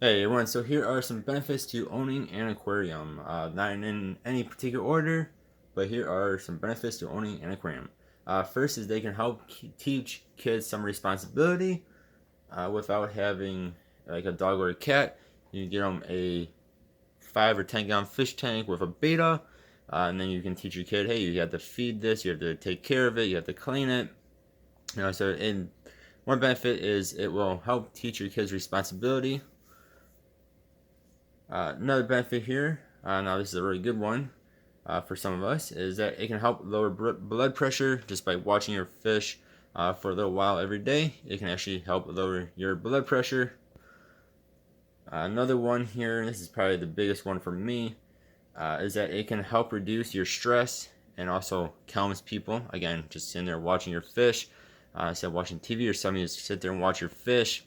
Hey everyone, so here are some benefits to owning an aquarium. Not in any particular order, but here are some benefits to owning an aquarium. First is they can help teach kids some responsibility without having like a dog or a cat. You can get them a 5 or 10 gallon fish tank with a betta, and then you can teach your kid, hey, you have to feed this, you have to take care of it, you have to clean it. So one benefit is it will help teach your kids responsibility. Another benefit here, now this is a really good one for some of us, is that it can help lower blood pressure just by watching your fish for a little while every day. It can actually help lower your blood pressure. Another one here, and this is probably the biggest one for me, is that it can help reduce your stress and also calms people. Again, just sitting there watching your fish, instead of watching TV or something, you just sit there and watch your fish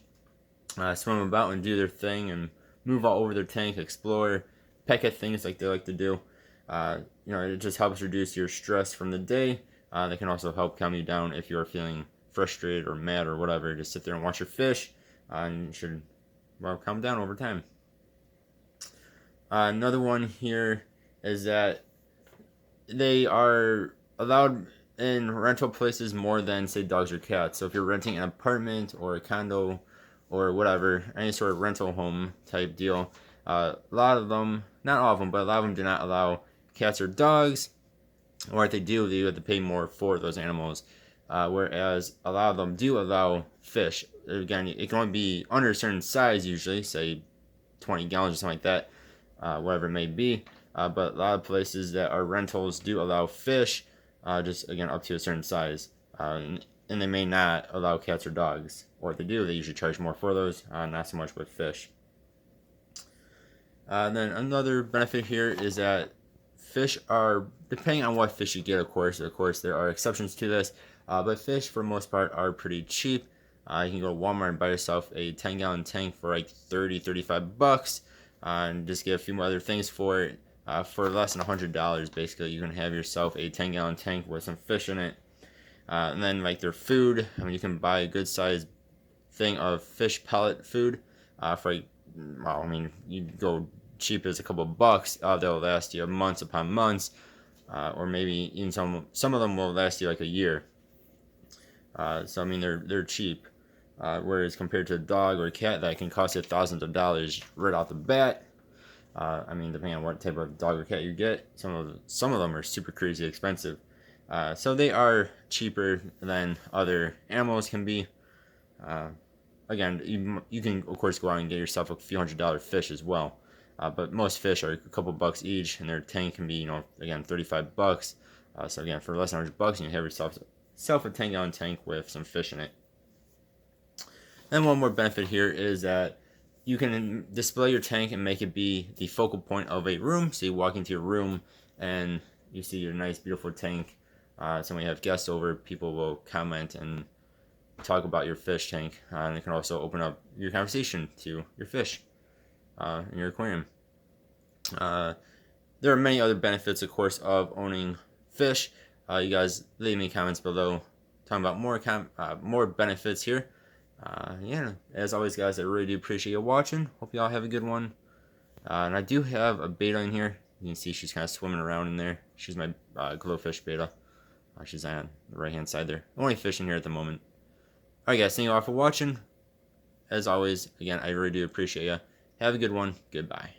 swim about and do their thing and move all over their tank, explore, peck at things like they like to do. It just helps reduce your stress from the day. They can also help calm you down if you are feeling frustrated or mad or whatever. Just sit there and watch your fish, and you should calm down over time. Another one here is that they are allowed in rental places more than, say, dogs or cats. So if you're renting an apartment or a condo or whatever, any sort of rental home type deal, a lot of them, not all of them, but a lot of them do not allow cats or dogs, or if they do, you have to pay more for those animals. Whereas a lot of them do allow fish. Again, it can only be under a certain size usually, say 20 gallons or something like that, whatever it may be. But a lot of places that are rentals do allow fish, just again up to a certain size. And they may not allow cats or dogs. Or if they do, they usually charge more for those, not so much with fish. Then another benefit here is that fish are, depending on what fish you get, of course there are exceptions to this, but fish for the most part are pretty cheap. You can go to Walmart and buy yourself a 10-gallon tank for like $30-35, and just get a few more other things for it. For less than $100, basically, you can have yourself a 10-gallon tank with some fish in it. And then like their food, I mean, you can buy a good sized thing of fish pellet food for like, well, I mean, you go cheap as a couple of bucks. They'll last you months upon months, or maybe even some of them will last you like a year. So I mean, they're cheap. Whereas compared to a dog or a cat that can cost you thousands of dollars right off the bat. I mean, depending on what type of dog or cat you get, some of them are super crazy expensive. So they are cheaper than other animals can be. Again, you can of course go out and get yourself a few $100 fish as well. But most fish are a couple bucks each, and their tank can be, again, $35. So again, for less than $100, you can have yourself a 10-gallon tank with some fish in it. And one more benefit here is that you can display your tank and make it be the focal point of a room. So you walk into your room and you see your nice, beautiful tank. So when you have guests over, people will comment and talk about your fish tank, and it can also open up your conversation to your fish in your aquarium. There are many other benefits, of course, of owning fish. You guys leave me comments below talking about more benefits here. Yeah, as always, guys, I really do appreciate you watching. Hope you all have a good one. And I do have a betta in here. You can see she's kind of swimming around in there. She's my glowfish betta. She's on the right-hand side there. Only fish in here at the moment. Alright, guys, thank you all for watching. As always, again, I really do appreciate you. Have a good one. Goodbye.